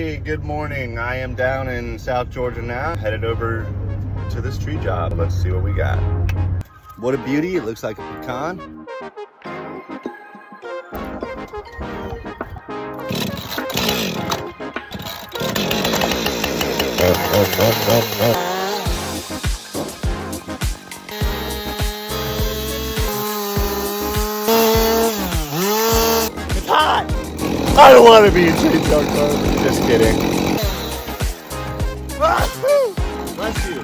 Hey, good morning. I am down in South Georgia now, headed over to this tree job. Let's see what we got. What a beauty. It looks like a pecan. It's hot! I don't want to be in tree truck mode. Just kidding. Bless you.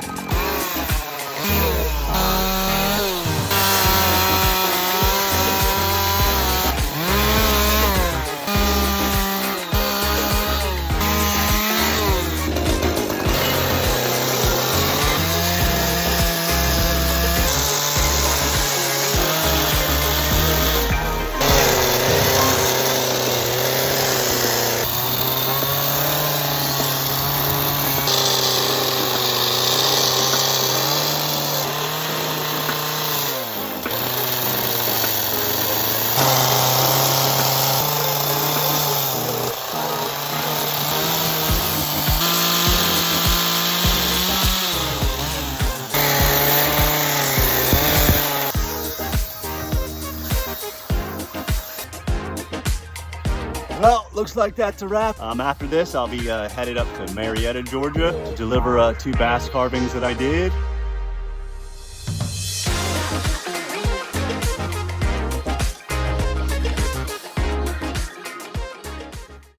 Well, looks like that's a wrap. After this, I'll be headed up to Marietta, Georgia to deliver 2 bass carvings that I did.